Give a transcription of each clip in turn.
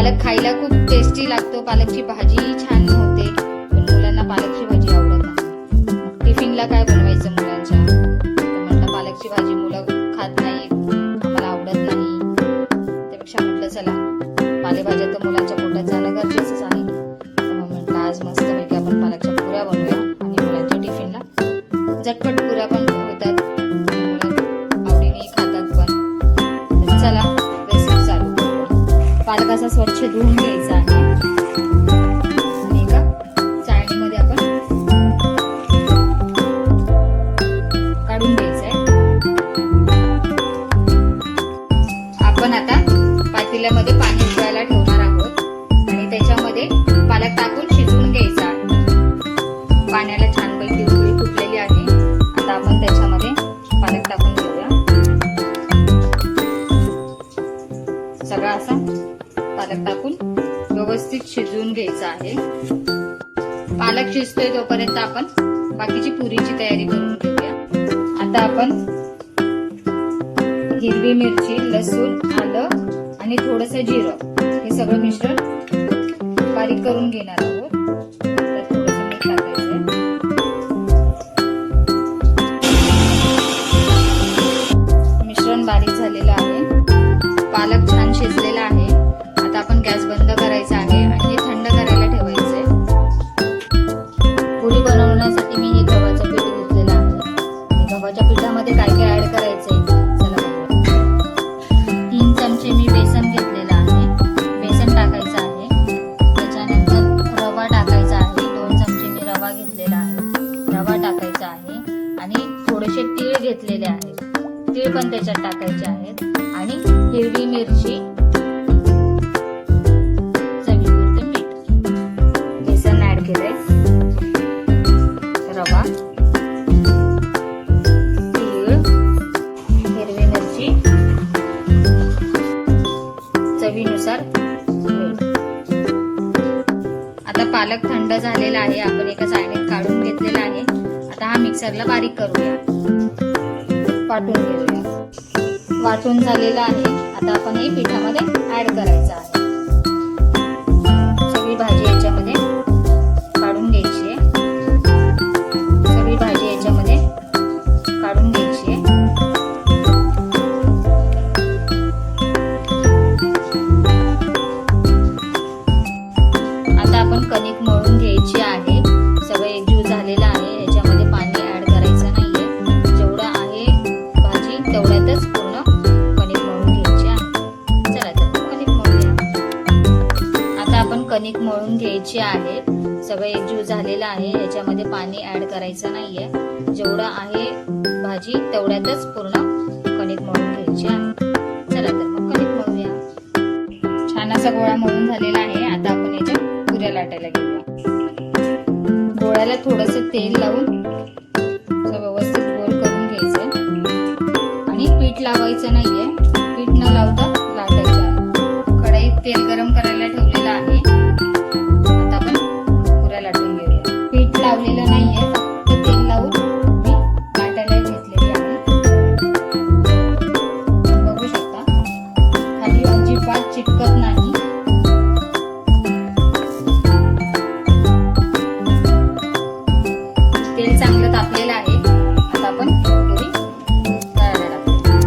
पालक खायला खूप टेस्टी लागतो, पालकची भाजी छान होते, पण मुलांना पालकची भाजी आवडत नाही. मग टिफिनला काय बनवायचं मुलांच्या, तर म्हटलं पालकची भाजी मुलं खात नाही, आम्हाला आवडत नाही, त्यापेक्षा म्हटलं चला पालेभाज्या तर मुलांच्या पोटात जाणं गरजेचंच आहे. तर मग म्हटलं आज मस्तपैकी आपण पालकच्या पुऱ्या बनवूया आणि मुलांच्या टिफिनला झटपट पुऱ्या पण होतात, मुलं आवडीने खातात पण. तर चला रेसिपी चालू करूया. पालक असा स्वच्छ धुवून घ्यायचा आहे आणि एका चाळणीमध्ये आपण काढून घ्यायचं आहे. आपण आता पातेल्यामध्ये पाणी उकळायला ठेवणार आहोत आणि त्याच्यामध्ये पालक टाकून शिजवून घ्यायचा आहे. पाण्याला छानपैकी उकळी फुटलेली आहे. आता आपण त्याच्यामध्ये पालक टाकून घेऊया. सगळा असा पालक टाकून व्यवस्थित शिजवून घ्यायचा आहे. पालक शिजतोय तोपर्यंत आपण बाकीची पुरीची तयारी करून घेऊया. आता आपण हिरवी मिरची, लसूण, आलं आणि थोडंसं जिरं हे सगळं मिश्रण बारीक करून घेणार आहोत. तर थोडंसं मीठ टाकायचंय. मिश्रण बारीक झालेलं आहे. पालक छान शिजलेला आहे. आता आपण गॅस बंद करायचा आहे आणि हे थंड करायला ठेवायचंय. पुरी बनवण्यासाठी मी हे गव्हाचं पीठ घेतलेलं आहे. गव्हाच्या पिठामध्ये काय काय ऍड करायचंय चला बघूया. 3 चमचे मी बेसन घेतलेलं आहे. बेसन टाकायचं आहे. त्याच्यानंतर रवा टाकायचा आहे. 2 चमचे मी रवा घेतलेला आहे. रवा टाकायचा आहे आणि थोडेसे तीळ घेतलेले आहेत. तीळ पण त्याच्यात टाकायचे आहेत आणि हिरवी मिरची, चवीपुरते मीठ. बेसन ऍड केलंय, रवा, तीळ, हिरवी मिरची, चवीनुसार मीठ. आता पालक थंड झालेला आहे. आपण एका चाळणीत काढून घेतलेला आहे. आता हा मिक्सरला बारीक करूया, वाटून घेऊया. वाटून झालेला आहे. आता आपण हे पिठामध्ये ऍड करायचं आहे. सगळी भाजी याच्यामध्ये काढून घ्यायची आहे. सगळी भाजी याच्यामध्ये काढून घ्यायची आहे. आता आपण कणिक मळून घ्यायची आहे. सगळं एकजीव झालेलं आहे. याच्यामध्ये पाणी ऍड करायचं नाहीये. जेवढं आहे भाजी तेवढ्यातच पूर्ण कणिक मळून घ्यायची आहे. चला तर कणिक मळूया. आता आपण कणिक मळून घ्यायची आहे. सगळं एकजीव झालेलं आहे. याच्यामध्ये पाणी ऍड करायचं नाहीये. जेवढं आहे भाजी तेवढ्यातच पूर्ण कणिक मळून घ्यायची आहे. चला तर मग कणिक मळूया. छान असा गोळा मळून झालेला आहे. आता आपण याच्या पुऱ्या लाटायला घेऊया. गोळ्याला थोडंसं तेल लावून व्यवस्थित गोल करून घ्यायचं आणि पीठ लावायचं नाहीये. पीठ न लावता लाटायचं आहे. कढईत तेल गरम करायला ठेवलेलं आहे. आता आपण पुऱ्या लाटून घेऊया. पीठ लावलेलं नाहीये, फक्त तेल लावून मी लाटायला घेतलेली आहे. बघू शकता खाली अजिबात चिटकत नाही. तेल चांगलं तापलेलं आहे. आता आपण पुरी तळायला टाकूया.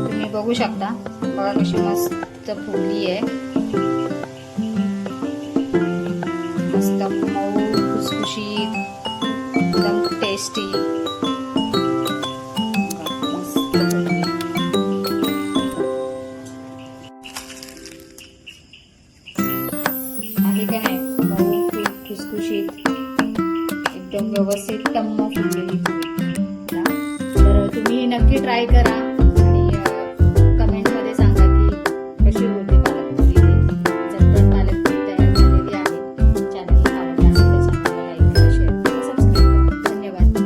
तुम्ही बघू शकता बघा कशी मस्त फुगली आहे. मस्त मऊ खुसखुशीत, एकदम टेस्टी. मस्त फुगली. आहे का नाही मऊ खुसखुशीत, एकदम व्यवस्थित टम्म फुगलेली पुरी. तर तुम्ही नक्की ट्राय करा.